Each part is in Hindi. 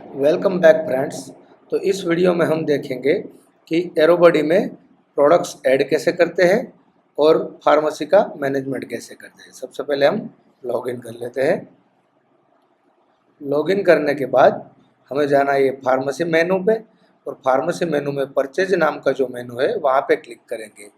Welcome back friends. तो इस वीडियो में हम देखेंगे कि एरोबॉडी में प्रोडक्ट्स ऐड कैसे करते हैं और फार्मेसी का मैनेजमेंट कैसे करते हैं। सबसे पहले हम लॉगिन कर लेते हैं। लॉगिन करने के बाद हमें जाना है ये फार्मेसी मेनू पे, और फार्मेसी मेनू में परचेज नाम का जो मेनू है वहाँ पे क्लिक करेंगे।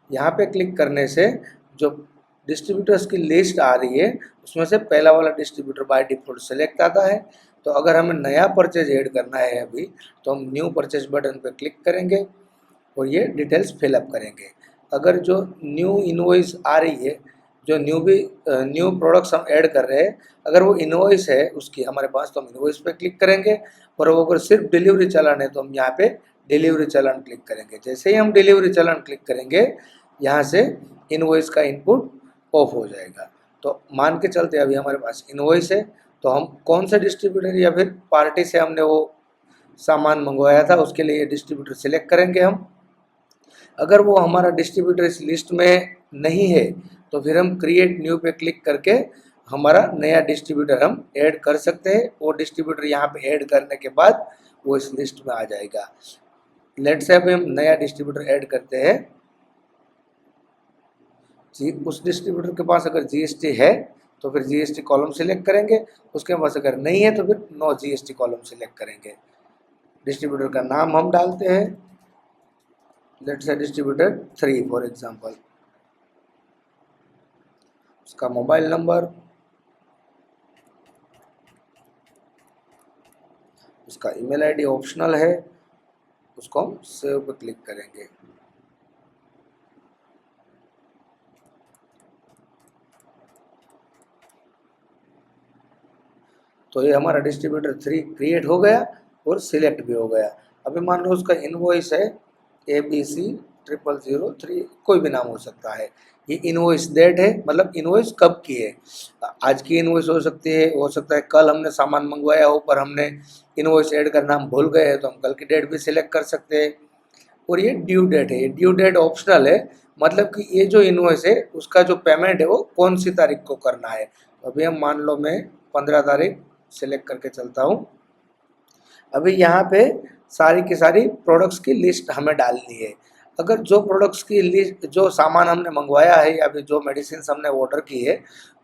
यहाँ पे क्लिक करने से जो डिस्ट्रीब्यूटर्स की लिस्ट आ रही है उसमें से पहला वाला डिस्ट्रीब्यूटर बाय डिफ़ॉल्ट सेलेक्ट आता है। तो अगर हमें नया परचेज ऐड करना है अभी, तो हम न्यू परचेज बटन पर क्लिक करेंगे और ये डिटेल्स फिलअप करेंगे। अगर जो न्यू इनवॉइस आ रही है, जो न्यू प्रोडक्ट्स हम ऐड कर रहे हैं, अगर वो इनवॉइस है उसकी हमारे पास, तो हम इनवॉइस पे क्लिक करेंगे। और वो अगर सिर्फ डिलीवरी चालान है तो हम यहाँ पे डिलीवरी चालान क्लिक करेंगे। जैसे ही हम डिलीवरी चालान क्लिक करेंगे, यहाँ से इनवॉइस का इनपुट ऑफ हो जाएगा। तो मान के चलते अभी हमारे पास इनवॉइस है, तो हम कौन से डिस्ट्रीब्यूटर या फिर पार्टी से हमने वो सामान मंगवाया था उसके लिए डिस्ट्रीब्यूटर सिलेक्ट करेंगे हम। अगर वो हमारा डिस्ट्रीब्यूटर इस लिस्ट में नहीं है तो फिर हम क्रिएट न्यू पे क्लिक करके हमारा नया डिस्ट्रीब्यूटर हम ऐड कर सकते हैं। वो डिस्ट्रीब्यूटर यहाँ पे ऐड करने के बाद वो इस लिस्ट में आ जाएगा। लेट्स से अभी हम नया डिस्ट्रीब्यूटर ऐड करते हैं। जी, उस डिस्ट्रीब्यूटर के पास अगर जीएसटी है तो फिर जीएसटी कॉलम सिलेक्ट करेंगे, उसके पास अगर नहीं है तो फिर नो जीएसटी कॉलम सिलेक्ट करेंगे। डिस्ट्रीब्यूटर का नाम हम डालते हैं, let's say distributor 3 for example. उसका मोबाइल नंबर, उसका ईमेल आईडी ऑप्शनल है, उसको हम सेव पे क्लिक करेंगे। तो ये हमारा डिस्ट्रीब्यूटर 3 क्रिएट हो गया और सिलेक्ट भी हो गया। अभी मान लो उसका इनवॉइस है ABC0003, कोई भी नाम हो सकता है। ये इनवॉइस डेट है, मतलब इनवॉइस कब की है। आज की इनवॉइस हो सकती है, हो सकता है कल हमने सामान मंगवाया हो पर हमने इनवॉइस ऐड करना हम भूल गए हैं, तो हम कल की डेट भी सिलेक्ट कर सकते हैं। और ये ड्यू डेट है, ये ड्यू डेट ऑप्शनल है, मतलब कि ये जो इनवॉइस है उसका जो पेमेंट है वो कौन सी तारीख को करना है। तो अभी हम मान लो मैं 15 तारीख सिलेक्ट करके चलता हूँ। अभी यहाँ पे सारी की सारी प्रोडक्ट्स की लिस्ट हमें डालनी है। अगर जो प्रोडक्ट्स की लिस्ट, जो सामान हमने मंगवाया है या फिर जो मेडिसिन हमने ऑर्डर की है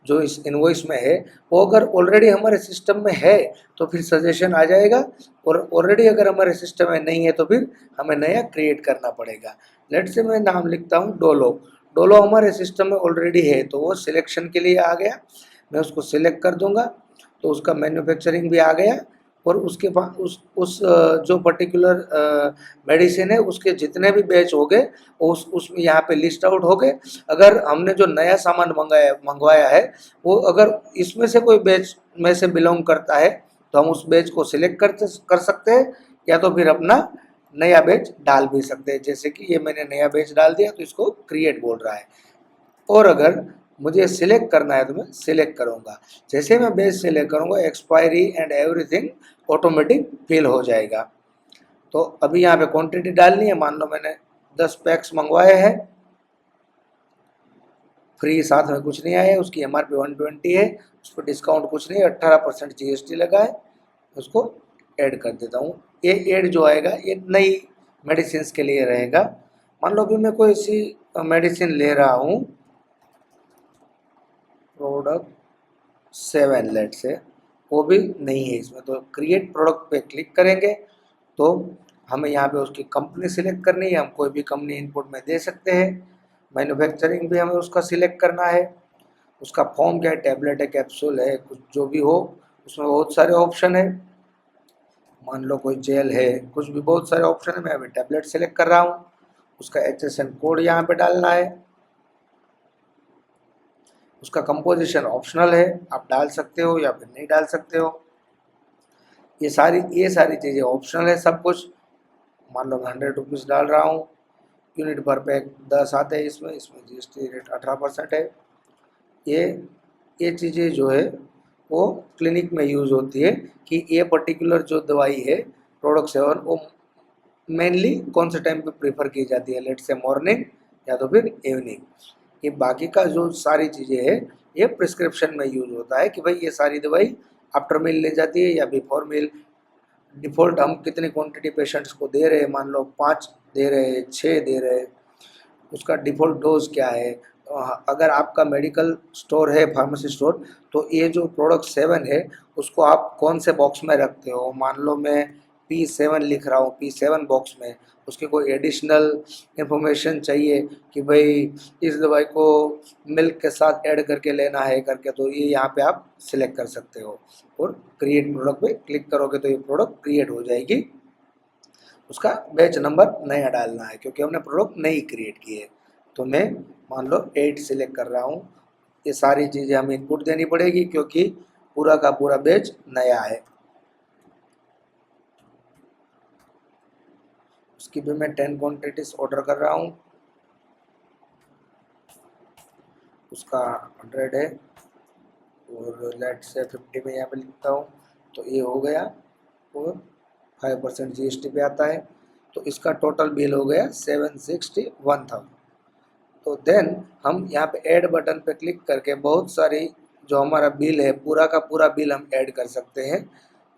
जो इस इनवॉइस में है, वो अगर ऑलरेडी हमारे सिस्टम में है तो फिर सजेशन आ जाएगा, और ऑलरेडी अगर हमारे सिस्टम में नहीं है तो फिर हमें नया क्रिएट करना पड़ेगा। लेट से मैं नाम लिखता हूँ डोलो। डोलो हमारे सिस्टम में ऑलरेडी है तो वो सिलेक्शन के लिए आ गया। मैं उसको सिलेक्ट कर दूंगा तो उसका मैन्युफैक्चरिंग भी आ गया, और उसके बाद जो पर्टिकुलर मेडिसिन है उसके जितने भी बैच हो गए उसमें यहाँ पे लिस्ट आउट हो गए। अगर हमने जो नया सामान मंगवाया है वो अगर इसमें से कोई बैच में से बिलोंग करता है तो हम उस बैच को सिलेक्ट कर सकते हैं, या तो फिर अपना नया बैच डाल भी सकते हैं। जैसे कि ये मैंने नया बैच डाल दिया तो इसको क्रिएट बोल रहा है। और अगर मुझे सिलेक्ट करना है तो मैं सिलेक्ट करूँगा। जैसे मैं बेस सिलेक्ट करूँगा expiry and everything automatic fill हो जाएगा। तो अभी यहाँ पे क्वांटिटी डालनी है। मान लो मैंने 10 पैक्स मंगवाए हैं, फ्री साथ में कुछ नहीं आया, उसकी MRP 120 है, उस पर डिस्काउंट कुछ नहीं, 18% GST लगा है। उसको ऐड कर देता हूँ। ये ऐड जो आएगा ये नई मेडिसिन के लिए रहेगा। मान लो अभी मैं कोई सी मेडिसिन ले रहा हूँ, प्रोडक्ट 7 लेट से, वो भी नहीं है इसमें, तो क्रिएट प्रोडक्ट पे क्लिक करेंगे तो हमें यहाँ पे उसकी कंपनी सिलेक्ट करनी है। हम कोई भी कंपनी इनपुट में दे सकते हैं। मैन्युफैक्चरिंग भी हमें उसका सिलेक्ट करना है। उसका फॉर्म क्या है, टैबलेट है, कैप्सूल है, कुछ जो भी हो, उसमें बहुत सारे ऑप्शन है। मान लो कोई जेल है, कुछ भी, बहुत सारे ऑप्शन है। मैं अभी टैबलेट सिलेक्ट कर रहा हूँ। उसका HSN कोड यहाँ पे डालना है। उसका कंपोजिशन ऑप्शनल है, आप डाल सकते हो या फिर नहीं डाल सकते हो। ये सारी चीज़ें ऑप्शनल है सब कुछ। मान लो मैं 100 रुपीज़ डाल रहा हूँ। यूनिट पर पैक 10 आते हैं इसमें GST रेट 18% है। ये ये चीज़ें जो है वो क्लिनिक में यूज़ होती है कि ये पर्टिकुलर जो दवाई है प्रोडक्ट 7 वो मेनली कौन से टाइम पे प्रेफर की जाती है, लेट से मॉर्निंग या तो फिर इवनिंग। ये बाकी का जो सारी चीज़ें है ये प्रिस्क्रिप्शन में यूज होता है कि भाई ये सारी दवाई आफ्टर मील ले जाती है या बिफोर मील डिफ़ॉल्ट हम कितनी क्वांटिटी पेशेंट्स को दे रहे हैं, मान लो 5 दे रहे हैं, 6 दे रहे हैं, उसका डिफ़ॉल्ट डोज क्या है। अगर आपका मेडिकल स्टोर है, फार्मेसी स्टोर, तो ये जो प्रोडक्ट 7 है उसको आप कौन से बॉक्स में रखते हो। मान लो मैं P7 लिख रहा हूँ, P7 बॉक्स में, उसकी कोई एडिशनल इंफॉर्मेशन चाहिए कि भाई इस दवाई को मिल्क के साथ ऐड करके लेना है करके, तो ये यहाँ पे आप सिलेक्ट कर सकते हो और क्रिएट प्रोडक्ट पे क्लिक करोगे तो ये प्रोडक्ट क्रिएट हो जाएगी। उसका बैच नंबर नया डालना है क्योंकि हमने प्रोडक्ट नई क्रिएट की है। तो मैं मान लो 8 सिलेक्ट कर रहा हूँ। ये सारी चीज़ें हमें इनपुट देनी पड़ेगी क्योंकि पूरा का पूरा बैच नया है। उसकी भी मैं 10 क्वान्टिटीज ऑर्डर कर रहा हूँ। उसका 100 है और लेट से 50 में यहाँ पे लिखता हूँ, तो ये हो गया और 5% GST पे आता है। तो इसका टोटल बिल हो गया 761,000। तो देन हम यहाँ पे ऐड बटन पे क्लिक करके बहुत सारी जो हमारा बिल है पूरा का पूरा बिल हम ऐड कर सकते हैं।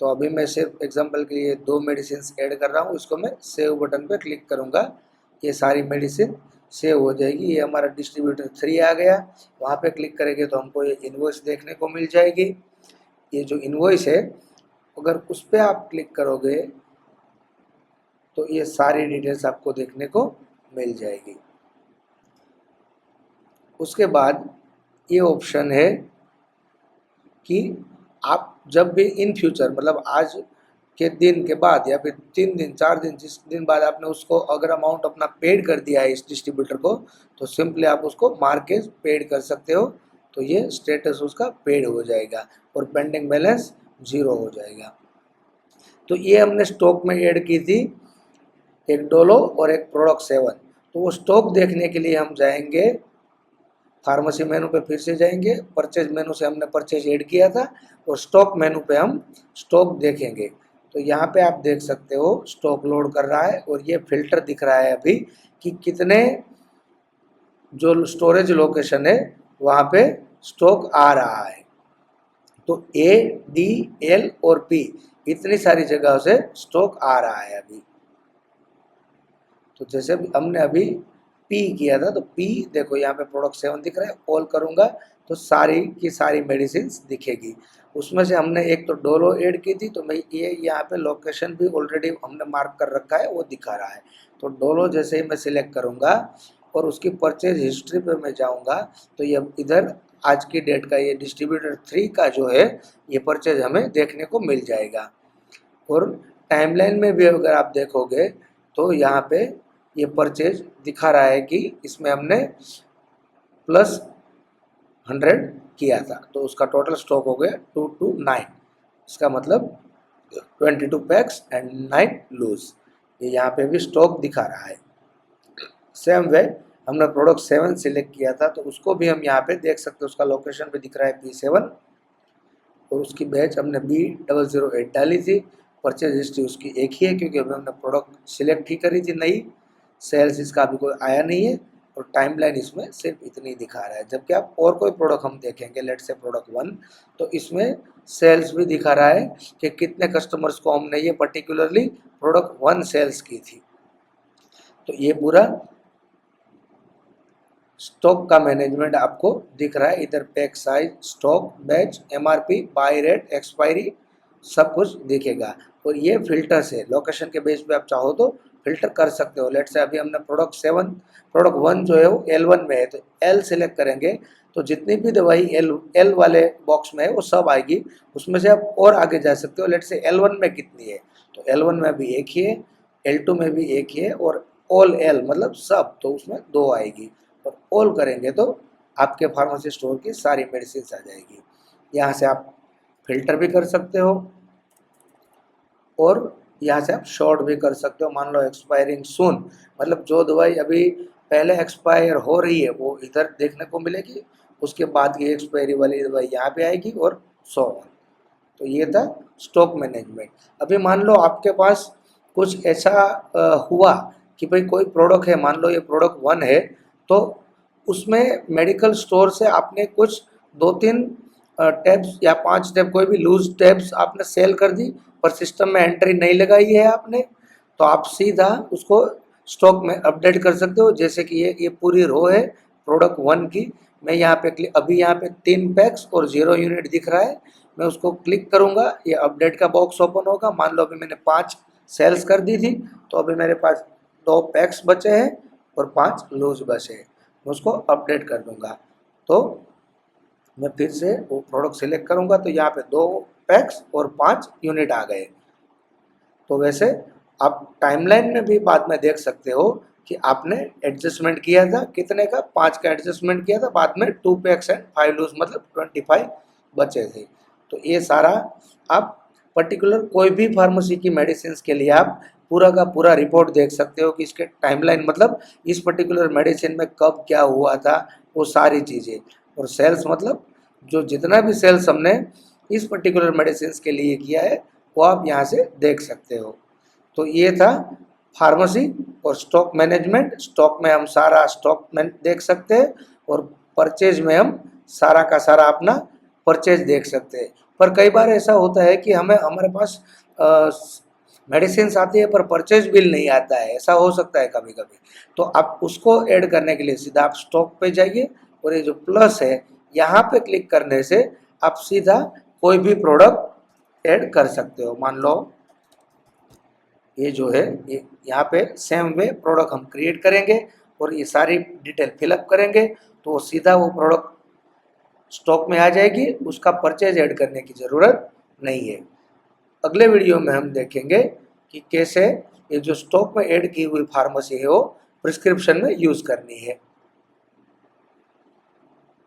तो अभी मैं सिर्फ एग्जांपल के लिए 2 मेडिसिन ऐड कर रहा हूँ, इसको मैं सेव बटन पे क्लिक करूँगा, ये सारी मेडिसिन सेव हो जाएगी। ये हमारा डिस्ट्रीब्यूटर 3 आ गया, वहाँ पे क्लिक करेंगे तो हमको ये इन्वॉइस देखने को मिल जाएगी। ये जो इन्वॉइस है अगर उस पर आप क्लिक करोगे तो ये सारी डिटेल्स आपको देखने को मिल जाएगी। उसके बाद ये ऑप्शन है कि आप जब भी इन फ्यूचर मतलब आज के दिन के बाद या फिर 3 दिन 4 दिन जिस दिन बाद आपने उसको अगर अमाउंट अपना पेड कर दिया है इस डिस्ट्रीब्यूटर को, तो सिंपली आप उसको मार्क के पेड कर सकते हो। तो ये स्टेटस उसका पेड हो जाएगा और पेंडिंग बैलेंस 0 हो जाएगा। तो ये हमने स्टॉक में ऐड की थी एक डोलो और एक प्रोडक्ट 7। तो वो स्टॉक देखने के लिए हम जाएंगे फार्मेसी मेनू पे, फिर से जाएंगे, परचेज मेनू से हमने परचेज ऐड किया था और स्टॉक मेनू पे हम स्टॉक देखेंगे। तो यहाँ पे आप देख सकते हो स्टॉक लोड कर रहा है और ये फिल्टर दिख रहा है अभी कि कितने जो स्टोरेज लोकेशन है वहाँ पे स्टॉक आ रहा है। तो A, D, L और P इतनी सारी जगहों से स्टॉक आ रहा है अभी। तो जैसे हमने अभी P किया था तो P देखो यहाँ पे प्रोडक्ट 7 दिख रहा है, ऑल करूँगा तो सारी की सारी मेडिसिन दिखेगी। उसमें से हमने एक तो डोलो ऐड की थी, तो मैं ये यहाँ पे लोकेशन भी ऑलरेडी हमने मार्क कर रखा है वो दिखा रहा है। तो डोलो जैसे ही मैं सिलेक्ट करूँगा और उसकी परचेज हिस्ट्री पे मैं जाऊँगा तो ये इधर आज की डेट का ये डिस्ट्रीब्यूटर 3 का जो है ये परचेज हमें देखने को मिल जाएगा। और टाइमलाइन में भी अगर आप देखोगे तो यहाँ पे ये परचेज दिखा रहा है कि इसमें हमने +100 किया था, तो उसका टोटल स्टॉक हो गया 229। इसका मतलब 22 पैक्स एंड 9 लूज। ये यहाँ पे भी स्टॉक दिखा रहा है। सेम वे हमने प्रोडक्ट 7 सिलेक्ट किया था तो उसको भी हम यहाँ पे देख सकते हैं, उसका लोकेशन पे दिख रहा है P7 और उसकी बैच हमने B008 डाली थी। परचेज हिस्ट्री उसकी एक ही है क्योंकि अभी हमने प्रोडक्ट सिलेक्ट ही करी थी नई। सेल्स इसका अभी कोई आया नहीं है और टाइमलाइन इसमें सिर्फ इतनी दिखा रहा है। जबकि आप और कोई प्रोडक्ट हम देखेंगे, लेट से प्रोडक्ट 1, तो इसमें सेल्स भी दिखा रहा है कि कितने कस्टमर्स को हमने ये पर्टिकुलरली प्रोडक्ट 1 सेल्स की थी। तो ये पूरा स्टॉक का मैनेजमेंट आपको दिख रहा है इधर, pack size, stock, batch, MRP, by rate, expiry सब कुछ दिखेगा। और ये फिल्टर से लोकेशन के बेस पे आप चाहो तो फिल्टर कर सकते हो। लेट से अभी हमने प्रोडक्ट 1 जो है वो L1 में है तो L सिलेक्ट करेंगे तो जितनी भी दवाई L वाले बॉक्स में है वो सब आएगी। उसमें से आप और आगे जा सकते हो। लेट से L1 में कितनी है तो L1 में भी एक ही है, L2 में भी एक ही है और ऑल L मतलब सब, तो उसमें 2 आएगी। और ऑल करेंगे तो आपके फार्मेसी स्टोर की सारी मेडिसिन आ जाएगी। यहाँ से आप फिल्टर भी कर सकते हो और यहाँ से आप शॉर्ट भी कर सकते हो। मान लो एक्सपायरिंग सून, मतलब जो दवाई अभी पहले एक्सपायर हो रही है वो इधर देखने को मिलेगी, उसके बाद की एक्सपायरी वाली दवाई यहाँ पे आएगी और सो ऑन। तो ये था स्टॉक मैनेजमेंट। अभी मान लो आपके पास कुछ ऐसा हुआ कि भाई कोई प्रोडक्ट है, मान लो ये प्रोडक्ट 1 है, तो उसमें मेडिकल स्टोर से आपने कुछ 2-3 टैब्स या 5 टैब कोई भी लूज टैब्स आपने सेल कर दी, पर सिस्टम में एंट्री नहीं लगाई है आपने, तो आप सीधा उसको स्टॉक में अपडेट कर सकते हो। जैसे कि ये पूरी रो है प्रोडक्ट 1 की, मैं यहाँ पे अभी यहाँ पे 3 पैक्स और 0 यूनिट दिख रहा है, मैं उसको क्लिक करूँगा, ये अपडेट का बॉक्स ओपन होगा। मान लो अभी मैंने 5 सेल्स कर दी थी, तो अभी मेरे पास 2 पैक्स बचे हैं और 5 लूज बचे हैं, मैं उसको अपडेट कर दूँगा। तो मैं फिर से वो प्रोडक्ट सिलेक्ट करूँगा, तो यहाँ पे 2 पैक्स और 5 यूनिट आ गए। तो वैसे आप टाइमलाइन में भी बाद में देख सकते हो कि आपने एडजस्टमेंट किया था कितने का, 5 का एडजस्टमेंट किया था, बाद में 2 पैक्स एंड 5 लूज मतलब 25 बचे थे। तो ये सारा आप पर्टिकुलर कोई भी फार्मेसी की मेडिसिन के लिए आप पूरा का पूरा रिपोर्ट देख सकते हो कि इसके टाइमलाइन मतलब इस पर्टिकुलर मेडिसिन में कब क्या हुआ था, वो सारी चीज़ें। और सेल्स मतलब जो जितना भी सेल्स हमने इस पर्टिकुलर मेडिसिन के लिए किया है वो आप यहाँ से देख सकते हो। तो ये था फार्मेसी और स्टॉक मैनेजमेंट। स्टॉक में हम सारा स्टॉक में देख सकते हैं और परचेज में हम सारा का सारा अपना परचेज देख सकते हैं। पर कई बार ऐसा होता है कि हमें हमारे पास मेडिसिन आती है पर परचेज बिल नहीं आता है, ऐसा हो सकता है कभी कभी। तो आप उसको ऐड करने के लिए सीधा आप स्टॉक पे जाइए और ये जो प्लस है यहाँ पे क्लिक करने से आप सीधा कोई भी प्रोडक्ट ऐड कर सकते हो। मान लो ये जो है ये यहाँ पे सेम वे प्रोडक्ट हम क्रिएट करेंगे और ये सारी डिटेल फिलअप करेंगे, तो सीधा वो प्रोडक्ट स्टॉक में आ जाएगी, उसका परचेज ऐड करने की ज़रूरत नहीं है। अगले वीडियो में हम देखेंगे कि कैसे ये जो स्टॉक में ऐड की हुई फार्मेसी है वो प्रिस्क्रिप्शन में यूज़ करनी है।